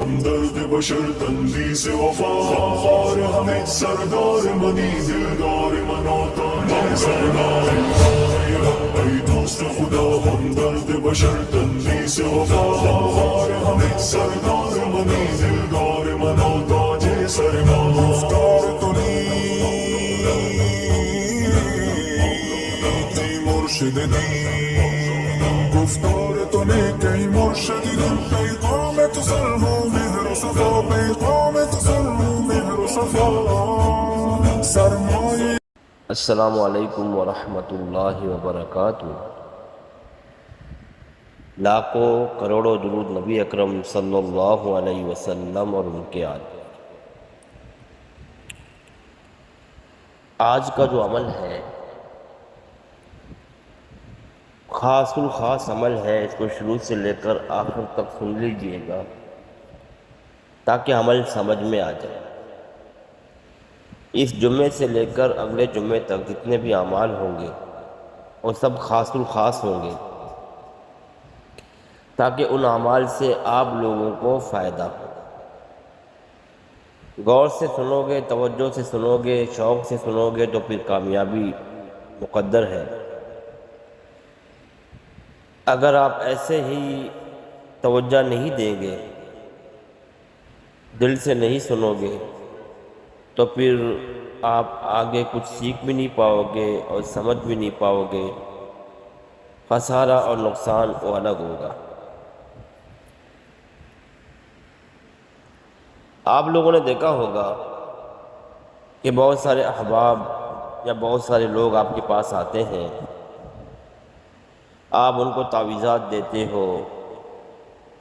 درد بشر تندی سے وفا خار ہمیں سردار منی دلدار مناتا ہے سردار اے دوست خدا ہم درد بشر تندی سے وفا خار ہمیں سردار منی دلدار مناتا ہے سردار گفتار تو نیکی مرشد دین گفتار تو نیکی مرشد دین پیغام تو سر ہو مہر و صفا پیغام تو سر ہو مہر و صفا سرمایہ السلام علیکم ورحمۃ اللہ وبرکاتہ۔ لاکھوں کروڑوں درود نبی اکرم صلی اللہ علیہ وسلم اور ان کے آل۔ آج کا جو عمل ہے خاص الخاص عمل ہے، اس کو شروع سے لے کر آخر تک سن لیجئے گا تاکہ عمل سمجھ میں آ جائے۔ اس جمعے سے لے کر اگلے جمعے تک جتنے بھی اعمال ہوں گے وہ سب خاص الخاص ہوں گے تاکہ ان اعمال سے آپ لوگوں کو فائدہ ہو۔ غور سے سنو گے، توجہ سے سنو گے، شوق سے سنو گے تو پھر کامیابی مقدر ہے۔ اگر آپ ایسے ہی توجہ نہیں دیں گے، دل سے نہیں سنو گے تو پھر آپ آگے کچھ سیکھ بھی نہیں پاؤ گے اور سمجھ بھی نہیں پاؤ گے۔ خسارہ اور نقصان وہ الگ ہوگا۔ آپ لوگوں نے دیکھا ہوگا کہ بہت سارے احباب یا بہت سارے لوگ آپ کے پاس آتے ہیں، آپ ان کو تعویذات دیتے ہو،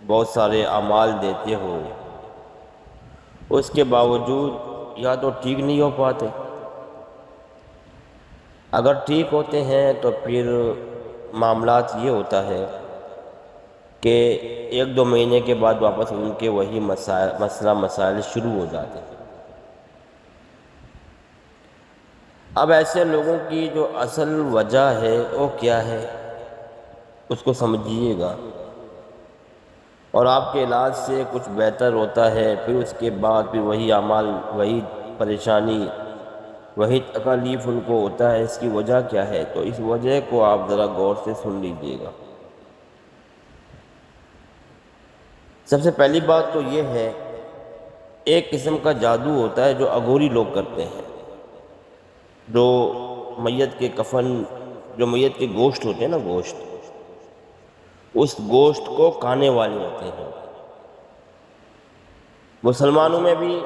بہت سارے اعمال دیتے ہو، اس کے باوجود یا تو ٹھیک نہیں ہو پاتے، اگر ٹھیک ہوتے ہیں تو پھر معاملات یہ ہوتا ہے کہ ایک دو مہینے کے بعد واپس ان کے وہی مسائل شروع ہو جاتے ہیں۔ اب ایسے لوگوں کی جو اصل وجہ ہے وہ کیا ہے اس کو سمجھیے گا، اور آپ کے علاج سے کچھ بہتر ہوتا ہے، پھر اس کے بعد پھر وہی اعمال، وہی پریشانی، وہی تکالیف ان کو ہوتا ہے۔ اس کی وجہ کیا ہے؟ تو اس وجہ کو آپ ذرا غور سے سن لیجئے گا۔ سب سے پہلی بات تو یہ ہے، ایک قسم کا جادو ہوتا ہے جو اغوری لوگ کرتے ہیں، جو میت کے کفن، جو میت کے گوشت ہوتے ہیں نا، گوشت، اس گوشت کو کھانے والے ہوتے ہیں۔ مسلمانوں میں بھی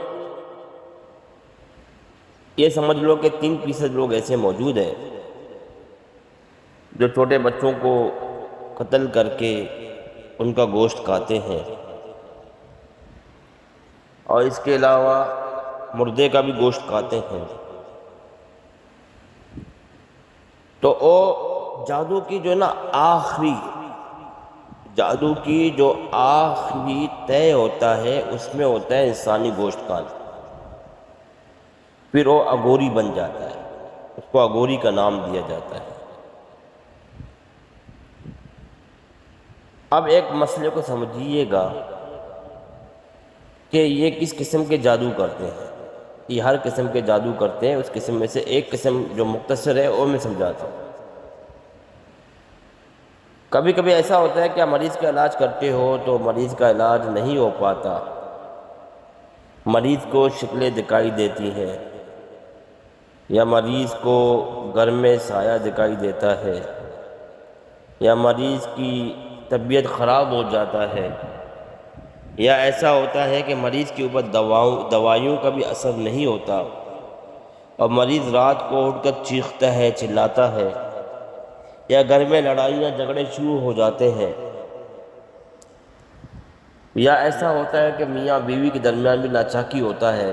یہ سمجھ لو کہ 3% لوگ ایسے موجود ہیں جو چھوٹے بچوں کو قتل کر کے ان کا گوشت کھاتے ہیں، اور اس کے علاوہ مردے کا بھی گوشت کھاتے ہیں۔ تو وہ جادو کی جو ہے نا جادو کی جو آخری طے ہوتا ہے اس میں ہوتا ہے انسانی گوشت کھانا، پھر وہ اغوری بن جاتا ہے، اس کو اغوری کا نام دیا جاتا ہے۔ اب ایک مسئلے کو سمجھیے گا کہ یہ کس قسم کے جادو کرتے ہیں۔ یہ ہر قسم کے جادو کرتے ہیں، اس قسم میں سے ایک قسم جو مختصر ہے وہ میں سمجھاتا ہوں۔ کبھی کبھی ایسا ہوتا ہے کہ آپ مریض کا علاج کرتے ہو تو مریض کا علاج نہیں ہو پاتا، مریض کو شکلیں دکھائی دیتی ہیں، یا مریض کو گھر میں سایہ دکھائی دیتا ہے، یا مریض کی طبیعت خراب ہو جاتا ہے، یا ایسا ہوتا ہے کہ مریض کے اوپر دوائیوں کا بھی اثر نہیں ہوتا اور مریض رات کو اٹھ کر چیختا ہے، چلاتا ہے، یا گھر میں لڑائیاں جھگڑے شروع ہو جاتے ہیں، یا ایسا ہوتا ہے کہ میاں بیوی کے درمیان بھی ناچاکی ہوتا ہے،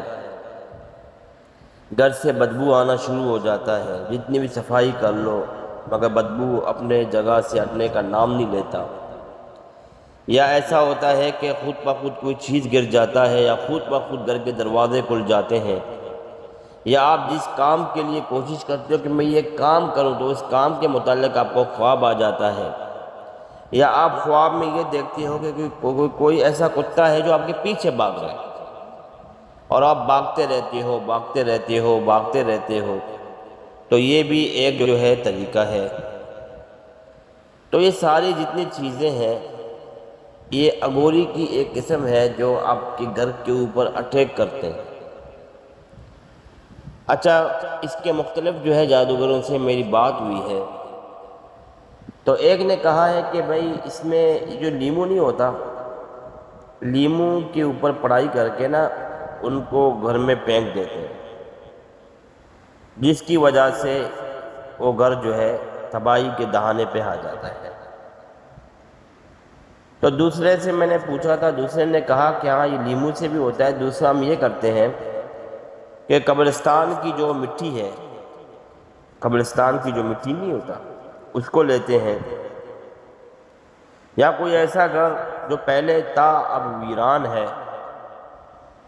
گھر سے بدبو آنا شروع ہو جاتا ہے، جتنی بھی صفائی کر لو مگر بدبو اپنے جگہ سے ہٹنے کا نام نہیں لیتا، یا ایسا ہوتا ہے کہ خود بخود کوئی چیز گر جاتا ہے، یا خود بخود گھر کے دروازے کھل جاتے ہیں، یا آپ جس کام کے لیے کوشش کرتے ہو کہ میں یہ کام کروں تو اس کام کے متعلق آپ کو خواب آ جاتا ہے، یا آپ خواب میں یہ دیکھتے ہو کہ کوئی ایسا کتا ہے جو آپ کے پیچھے بھاگ رہا ہے اور آپ بھاگتے رہتے ہو بھاگتے رہتے ہو بھاگتے رہتے ہو، تو یہ بھی ایک جو ہے طریقہ ہے۔ تو یہ ساری جتنی چیزیں ہیں یہ اغوری کی ایک قسم ہے جو آپ کے گھر کے اوپر اٹیک کرتے ہیں۔ اچھا، اس کے مختلف جو ہے جادوگروں سے میری بات ہوئی ہے، تو ایک نے کہا ہے کہ بھائی اس میں جو لیمو نہیں ہوتا، لیمو کے اوپر پڑھائی کر کے نا ان کو گھر میں پھینک دیتے ہیں، جس کی وجہ سے وہ گھر جو ہے تباہی کے دہانے پہ آ جاتا ہے۔ تو دوسرے سے میں نے پوچھا تھا، دوسرے نے کہا کہ ہاں یہ لیمو سے بھی ہوتا ہے۔ دوسرا ہم یہ کرتے ہیں کہ قبرستان کی جو مٹی ہے، قبرستان کی جو مٹی نہیں ہوتا اس کو لیتے ہیں، یا کوئی ایسا گھر جو پہلے تھا اب ویران ہے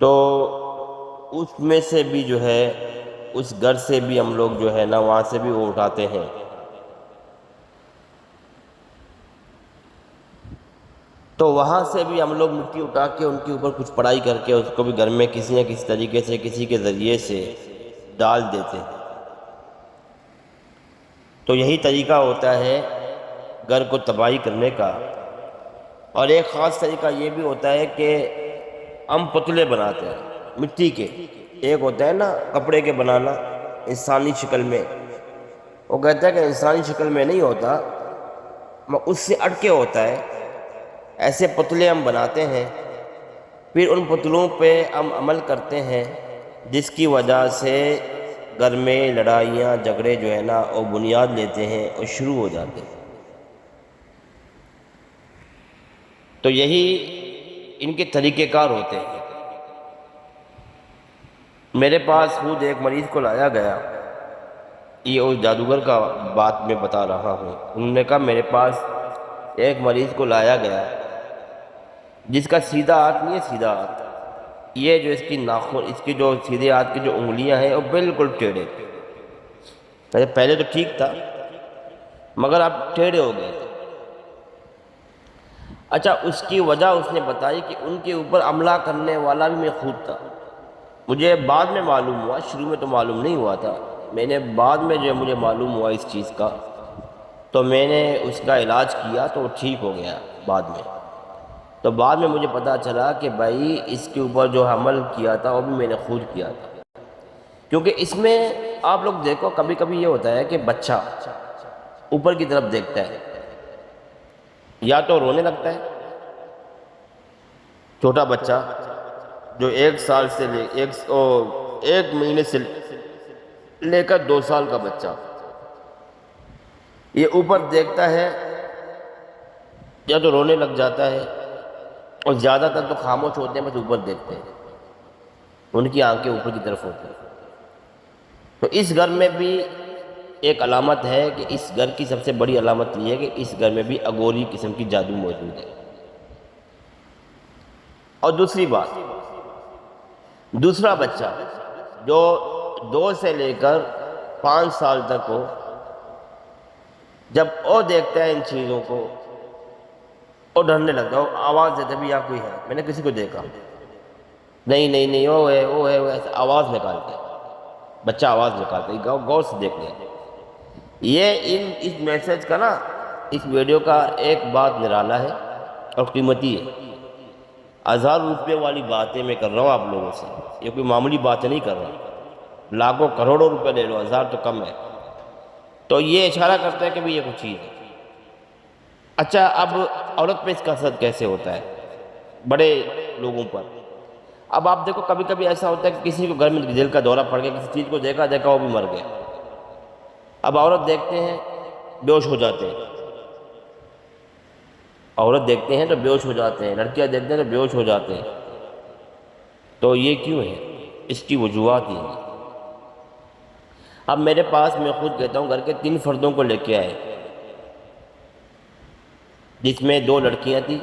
تو اس میں سے بھی جو ہے، اس گھر سے بھی ہم لوگ جو ہے نا وہاں سے بھی وہ اٹھاتے ہیں۔ تو وہاں سے بھی ہم لوگ مٹی اٹھا کے ان کے اوپر کچھ پڑھائی کر کے اس کو بھی گھر میں کسی نہ کسی طریقے سے کسی کے ذریعے سے ڈال دیتے ہیں۔ تو یہی طریقہ ہوتا ہے گھر کو تباہی کرنے کا۔ اور ایک خاص طریقہ یہ بھی ہوتا ہے کہ ہم پتلے بناتے ہیں مٹی کے۔ ایک ہوتا ہے نا کپڑے کے بنانا انسانی شکل میں، وہ کہتا ہے کہ انسانی شکل میں نہیں ہوتا، اس سے اٹ کے ہوتا ہے۔ ایسے پتلے ہم بناتے ہیں، پھر ان پتلوں پہ ہم عمل کرتے ہیں، جس کی وجہ سے گھر میں لڑائیاں جھگڑے جو ہے نا وہ بنیاد لیتے ہیں اور شروع ہو جاتے ہیں۔ تو یہی ان کے طریقہ کار ہوتے ہیں۔ میرے پاس خود ایک مریض کو لایا گیا، یہ اس جادوگر کا بات میں بتا رہا ہوں۔ انہوں نے کہا میرے پاس ایک مریض کو لایا گیا جس کا سیدھا ہاتھ نہیں ہے، سیدھا ہاتھ، یہ جو اس کی ناخن، اس کی جو سیدھے ہاتھ کی جو انگلیاں ہیں وہ بالکل ٹیڑھے تھے۔ پہلے تو ٹھیک تھا مگر اب ٹیڑھے ہو گئے تھے۔ اچھا، اس کی وجہ اس نے بتائی کہ ان کے اوپر حملہ کرنے والا بھی میں خود تھا۔ مجھے بعد میں معلوم ہوا، شروع میں تو معلوم نہیں ہوا تھا، میں نے بعد میں جو مجھے معلوم ہوا اس چیز کا، تو میں نے اس کا علاج کیا تو وہ ٹھیک ہو گیا بعد میں۔ تو بعد میں مجھے پتا چلا کہ بھائی اس کے اوپر جو حمل کیا تھا وہ بھی میں نے خود کیا تھا۔ کیونکہ اس میں آپ لوگ دیکھو کبھی کبھی یہ ہوتا ہے کہ بچہ اوپر کی طرف دیکھتا ہے، یا تو رونے لگتا ہے، چھوٹا بچہ جو 1 سال سے ایک مہینے سے لے کر 2 سال کا بچہ، یہ اوپر دیکھتا ہے یا تو رونے لگ جاتا ہے، اور زیادہ تر تو خاموش ہوتے ہیں، بس اوپر دیکھتے ہیں، ان کی آنکھیں اوپر کی طرف ہوتی ہیں۔ تو اس گھر میں بھی ایک علامت ہے کہ اس گھر کی سب سے بڑی علامت یہ ہے کہ اس گھر میں بھی اغوری قسم کی جادو موجود ہے۔ اور دوسری بات، دوسرا بچہ جو 2 سے لے کر 5 سال تک ہو، جب وہ دیکھتا ہے ان چیزوں کو اور ڈرنے لگتا ہے، آواز دیتا ہے بھی یہاں کوئی ہے، میں نے کسی کو دیکھا، نہیں نہیں نہیں وہ ہے ایسے آواز نکالتا ہے، بچہ آواز نکالتا ہے، غور سے دیکھ لیں۔ یہ اس میسج کا نا، اس ویڈیو کا ایک بات نرالا ہے اور قیمتی ہے۔ 1000 روپے والی باتیں میں کر رہا ہوں آپ لوگوں سے، یہ کوئی معمولی باتیں نہیں کر رہا، لاکھوں کروڑوں روپے لے لو، 1000 تو کم ہے۔ تو یہ اشارہ کرتا ہے کہ بھی یہ کچھ چیز ہے۔ اچھا، اب عورت پہ اس کا اثر کیسے ہوتا ہے؟ بڑے لوگوں پر۔ اب آپ دیکھو کبھی کبھی ایسا ہوتا ہے کہ کسی کو گھر میں دل کا دورہ پڑ گیا، کسی چیز کو دیکھا وہ بھی مر گیا۔ اب عورت دیکھتے ہیں بے ہوش ہو جاتے ہیں، عورت دیکھتے ہیں تو بے ہوش ہو جاتے ہیں، لڑکیاں دیکھتے ہیں تو بے ہوش ہو جاتے ہیں۔ تو یہ کیوں ہے؟ اس کی وجوہات یہ ہیں۔ اب میرے پاس، میں خود کہتا ہوں، گھر کے 3 فردوں کو لے کے آئے، جس میں 2 لڑکیاں تھیں،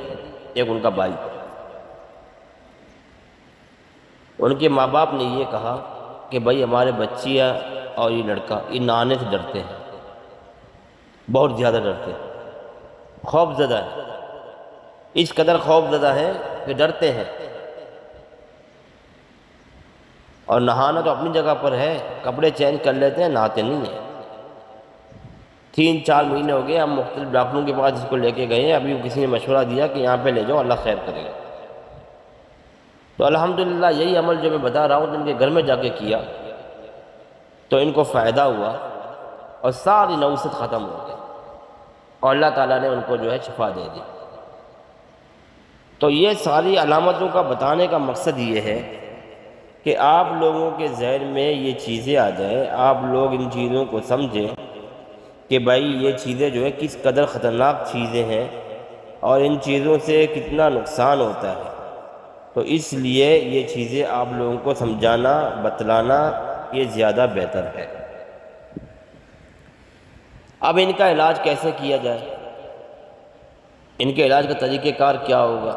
ایک ان کا بھائی۔ ان کے ماں باپ نے یہ کہا کہ بھائی ہمارے بچیاں اور یہ لڑکا یہ نہانے سے ڈرتے ہیں، بہت زیادہ ڈرتے ہیں، خوف زدہ ہیں، اس قدر خوف زدہ ہیں کہ ڈرتے ہیں۔ اور نہانا تو اپنی جگہ پر ہے، کپڑے چینج کر لیتے ہیں، نہاتے نہیں ہیں۔ 3-4 مہینے ہو گئے، ہم مختلف ڈاکٹروں کے پاس اس کو لے کے گئے ہیں، ابھی کسی نے مشورہ دیا کہ یہاں پہ لے جاؤ، اللہ خیر کرے گا۔ تو الحمدللہ یہی عمل جو میں بتا رہا ہوں ان کے گھر میں جا کے کیا تو ان کو فائدہ ہوا اور ساری نوست ختم ہو گئی، اور اللہ تعالیٰ نے ان کو جو ہے شفا دے دی۔ تو یہ ساری علامتوں کا بتانے کا مقصد یہ ہے کہ آپ لوگوں کے ذہن میں یہ چیزیں آ جائیں، آپ لوگ ان چیزوں کو سمجھیں کہ بھائی یہ چیزیں جو ہے کس قدر خطرناک چیزیں ہیں اور ان چیزوں سے کتنا نقصان ہوتا ہے۔ تو اس لیے یہ چیزیں آپ لوگوں کو سمجھانا، بتلانا یہ زیادہ بہتر ہے۔ اب ان کا علاج کیسے کیا جائے، ان کے علاج کا طریقہ کار کیا ہوگا،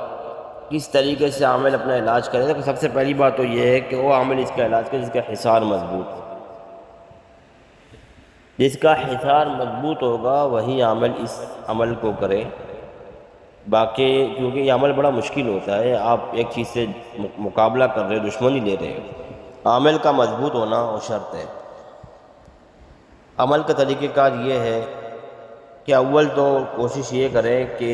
کس طریقے سے عامل اپنا علاج کرے گا؟ سب سے پہلی بات تو یہ ہے کہ وہ عامل اس کا علاج کرے جس کا حصار مضبوط ہو۔ جس کا حصار مضبوط ہوگا وہی عامل اس عمل کو کرے۔ باقی کیونکہ یہ عمل بڑا مشکل ہوتا ہے، آپ ایک چیز سے مقابلہ کر رہے ہو، دشمنی لے رہے ہو، عامل کا مضبوط ہونا وہ شرط ہے۔ عمل کا طریقہ کار یہ ہے کہ اول تو کوشش یہ کریں کہ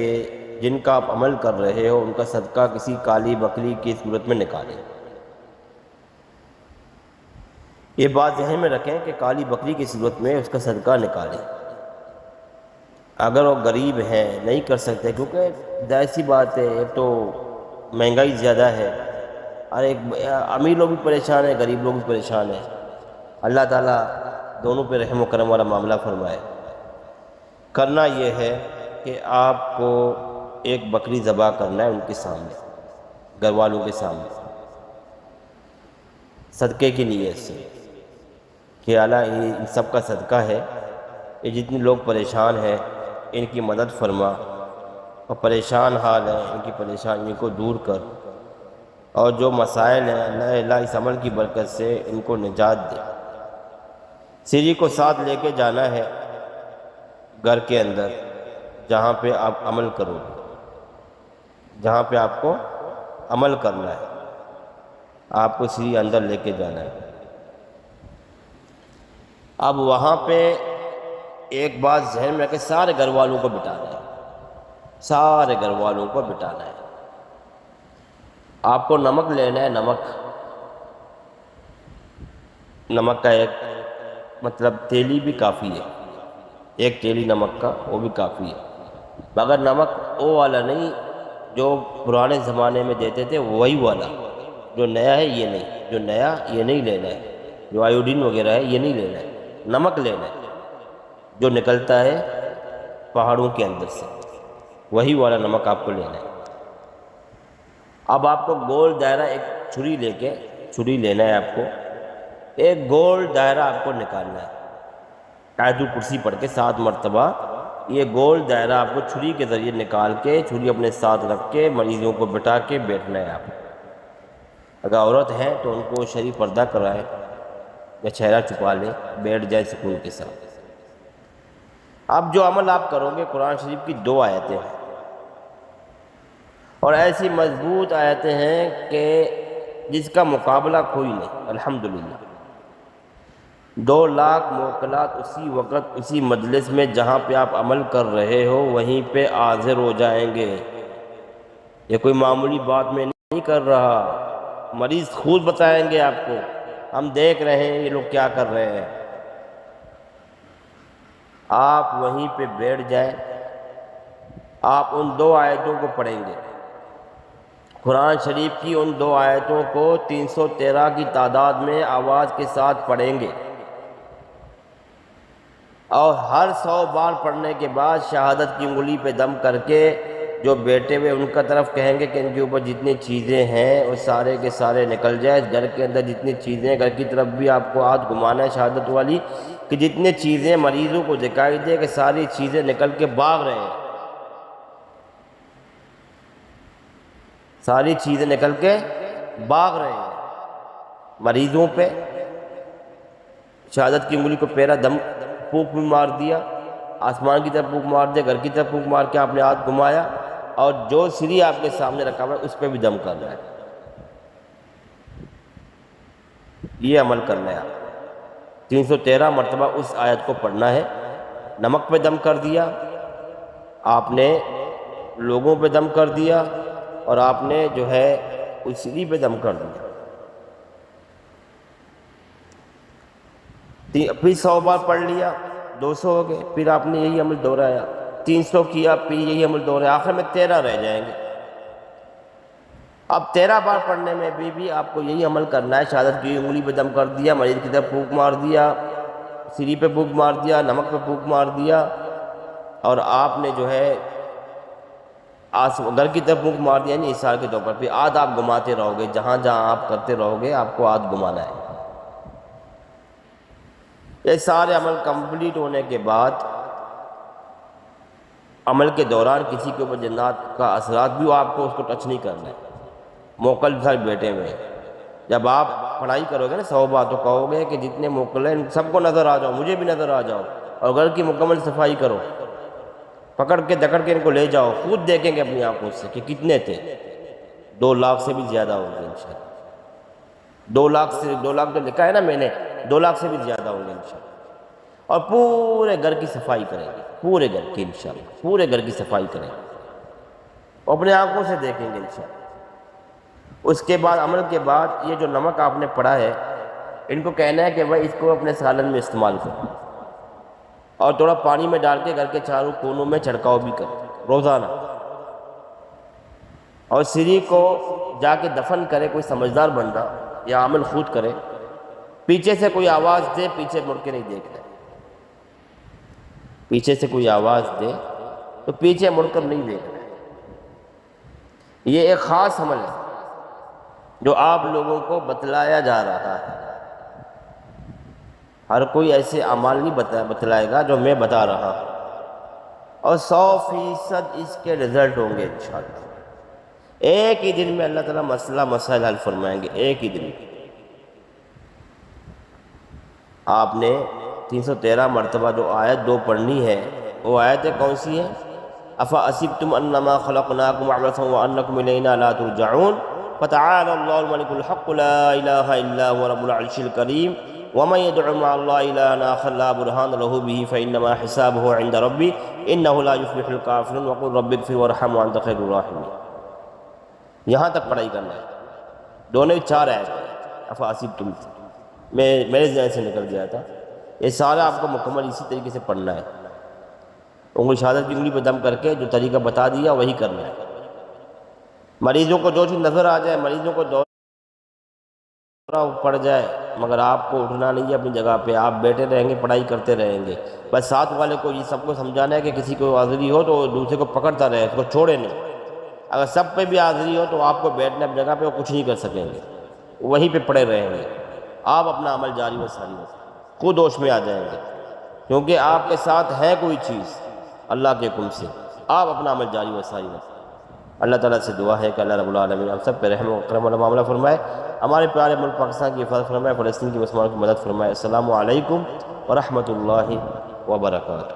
جن کا آپ عمل کر رہے ہو ان کا صدقہ کسی کالی بکری کی صورت میں نکالیں۔ یہ بات ذہن میں رکھیں کہ کالی بکری کی صورت میں اس کا صدقہ نکالیں۔ اگر وہ غریب ہیں، نہیں کر سکتے، کیونکہ ظاہر سی بات ہے ایک تو مہنگائی زیادہ ہے اور ایک امیر لوگ بھی پریشان ہیں، غریب لوگ بھی پریشان ہیں۔ اللہ تعالیٰ دونوں پہ رحم و کرم والا معاملہ فرمائے۔ کرنا یہ ہے کہ آپ کو ایک بکری ذبح کرنا ہے ان کے سامنے، گھر والوں کے سامنے، صدقے کے لیے سے کہ اللہ یہ ان سب کا صدقہ ہے، یہ جتنے لوگ پریشان ہیں ان کی مدد فرما، اور پریشان حال ہیں ان کی پریشانی کو دور کر، اور جو مسائل ہیں اللہ اس عمل کی برکت سے ان کو نجات دے۔ سری کو ساتھ لے کے جانا ہے گھر کے اندر جہاں پہ آپ عمل کرو گے، جہاں پہ آپ کو عمل کرنا ہے، آپ کو سری اندر لے کے جانا ہے۔ اب وہاں پہ ایک بات ذہن میں رکھیں، سارے گھر والوں کو بٹانا ہے، سارے گھر والوں کو بٹانا ہے۔ آپ کو نمک لینا ہے، نمک کا ایک مطلب تیلی بھی کافی ہے، ایک تیلی نمک کا وہ بھی کافی ہے، مگر نمک وہ والا نہیں جو پرانے زمانے میں دیتے تھے، وہی والا، جو نیا ہے یہ نہیں، جو نیا یہ نہیں لینا ہے، جو آیوڈین وغیرہ ہے یہ نہیں لینا ہے، نمک لینا ہے جو نکلتا ہے پہاڑوں کے اندر سے، وہی والا نمک آپ کو لینا ہے۔ اب آپ کو گول دائرہ ایک چھری لینا ہے، آپ کو ایک گول دائرہ آپ کو نکالنا ہے، آیت الکرسی پڑھ کے 7 مرتبہ یہ گول دائرہ آپ کو چھری کے ذریعے نکال کے، چھری اپنے ساتھ رکھ کے مریضوں کو بٹا کے بیٹھنا ہے۔ آپ اگر عورت ہے تو ان کو شرعی پردہ کرائے یا چہرہ چھپا لے، بیٹھ جائے سکون کے ساتھ۔ اب جو عمل آپ کرو گے قرآن شریف کی 2 آیتیں ہیں، اور ایسی مضبوط آیتیں ہیں کہ جس کا مقابلہ کوئی نہیں، الحمدللہ۔ 2 لاکھ موکلات اسی وقت اسی مجلس میں جہاں پہ آپ عمل کر رہے ہو وہیں پہ حاضر ہو جائیں گے۔ یہ کوئی معمولی بات میں نہیں کر رہا، مریض خود بتائیں گے آپ کو، ہم دیکھ رہے ہیں یہ لوگ کیا کر رہے ہیں۔ آپ وہیں پہ بیٹھ جائیں، آپ ان 2 آیتوں کو پڑھیں گے، قرآن شریف کی ان 2 آیتوں کو 313 کی تعداد میں آواز کے ساتھ پڑھیں گے، اور ہر 100 بار پڑھنے کے بعد شہادت کی انگلی پہ دم کر کے جو بیٹے ہوئے ان کا طرف کہیں گے کہ ان کے اوپر جتنی چیزیں ہیں وہ سارے کے سارے نکل جائے، گھر کے اندر جتنی چیزیں، گھر کی طرف بھی آپ کو ہاتھ گھمانا ہے شہادت والی، کہ جتنی چیزیں مریضوں کو دکھائی دے کہ ساری چیزیں نکل کے بھاگ رہے ہیں، ساری چیزیں نکل کے بھاگ رہے ہیں مریضوں پہ۔ شہادت کی انگلی کو پیرا دم پھونک بھی مار دیا، آسمان کی طرف پھونک مار دیا، گھر کی طرف پھونک مار کے آپ نے ہاتھ گھمایا، اور جو سری آپ کے سامنے رکھا ہوا ہے اس پہ بھی دم کرنا ہے. یہ عمل کرنا ہے. آپ 313 مرتبہ اس آیت کو پڑھنا ہے. نمک پہ دم کر دیا آپ نے، لوگوں پہ دم کر دیا، اور آپ نے جو ہے اس سری پہ دم کر دیا. پھر 100 بار پڑھ لیا، 200 ہو گئے، پھر آپ نے یہی عمل دہرایا، 300 کیا، پھر یہی عمل دہرایا، آخر میں 13 رہ جائیں گے. اب 13 بار پڑھنے میں بھی آپ کو یہی عمل کرنا ہے. شہادت کی انگلی پہ دم کر دیا، مریض کی طرف پھونک مار دیا، سری پہ پھونک مار دیا، نمک پہ پھونک مار دیا، اور آپ نے جو ہے گھر کی طرف پھونک مار دیا، یعنی اصرار کے طور پر. پھر ہاتھ آپ گھماتے رہو گے، جہاں جہاں آپ کرتے رہو گے آپ کو ہاتھ گھمانا ہے. یہ سارے عمل کمپلیٹ ہونے کے بعد عمل کے دوران کسی کے اوپر جنات کا اثرات بھی ہو، آپ کو اس کو ٹچ نہیں کرنا ہے. موکل سارے بیٹھے ہوئے ہیں. جب آپ پڑھائی کرو گے نا 100 بار، تو کہو گے کہ جتنے موکل ہیں سب کو نظر آ جاؤ، مجھے بھی نظر آ جاؤ، اور گھر کی مکمل صفائی کرو. پکڑ کے دکڑ کے ان کو لے جاؤ، خود دیکھیں گے اپنی آنکھوں سے کہ کتنے تھے. 2 لاکھ سے بھی زیادہ ہوں گے انشاءاللہ. 2 لاکھ جو لکھا ہے نا میں نے، 2 لاکھ سے بھی زیادہ ہوں گے انشاءاللہ. اور پورے گھر کی صفائی کریں گے، پورے گھر کی انشاءاللہ، پورے گھر کی صفائی کریں گے، اپنے آنکھوں سے دیکھیں گے انشاءاللہ. اس کے بعد عمل کے بعد یہ جو نمک آپ نے پڑھا ہے، ان کو کہنا ہے کہ بھائی اس کو اپنے سالن میں استعمال کرو، اور تھوڑا پانی میں ڈال کے گھر کے چاروں کونوں میں چھڑکاؤ بھی کرو روزانہ. اور سری کو جا کے دفن کرے کوئی سمجھدار بندہ، یا عامل خود کرے. پیچھے سے کوئی آواز دے، پیچھے مڑ کے نہیں دیکھنا ہے. پیچھے سے کوئی آواز دے تو پیچھے مڑ کر نہیں دیکھنا ہے. یہ ایک خاص عمل ہے جو آپ لوگوں کو بتلایا جا رہا ہے. ہر کوئی ایسے اعمال نہیں بتلائے گا جو میں بتا رہا ہوں، اور 100% اس کے رزلٹ ہوں گے انشاءاللہ. ایک ہی دن میں اللہ تعالیٰ مسائل حل فرمائیں گے. ایک ہی دن میں آپ نے 313 مرتبہ جو آیت 2 پڑھنی ہے، وہ آیتیں کون سی ہیں؟ افحسبتم انما خلقناکم عبثا وانکم الینا لا ترجعون فتعالی اللہ الملک الحق لا الہ الا هو رب العرش الکریم ومن يدع مع الله الها آخر لا برهان له به فانما حسابه عند ربی انه لا يفلح الکافرون وقل رب اغفر وارحم وانت خیر الراحمین. یہاں تک پڑھائی کرنا ہے. دونوں 4 آیت افحسبتم میرے ذہن سے نکل گیا تھا. یہ سارا آپ کو مکمل اسی طریقے سے پڑھنا ہے. انگلی شہادت کی انگلی پہ دم کر کے جو طریقہ بتا دیا وہی کرنا ہے. مریضوں کو جو چیز نظر آ جائے، مریضوں کو دورہ پڑ جائے، مگر آپ کو اٹھنا نہیں ہے اپنی جگہ پہ، آپ بیٹھے رہیں گے، پڑھائی کرتے رہیں گے. بس ساتھ والے کو یہ سب کو سمجھانا ہے کہ کسی کو حاضری ہو تو دوسرے کو پکڑتا رہے، اس کو چھوڑے نہیں. اگر سب پہ بھی حاضری ہو تو آپ کو بیٹھنے اپنی جگہ پہ وہ کچھ نہیں کر سکیں گے، وہیں پہ پڑے رہیں گے. آپ اپنا عمل جاری و ساری خود ہوش میں آ جائیں گے، کیونکہ آپ کے ساتھ ہے کوئی چیز اللہ کے حکم سے. آپ اپنا عمل جاری و ساری. اللہ تعالیٰ سے دعا ہے کہ اللہ رب العالمین ہم سب پہ رحم و کرم والا معاملہ فرمائے، ہمارے پیارے ملک پاکستان کی حفاظت فرمائے، فلسطین کی مسلمانوں کی مدد فرمائے. السلام علیکم ورحمۃ اللہ وبرکاتہ.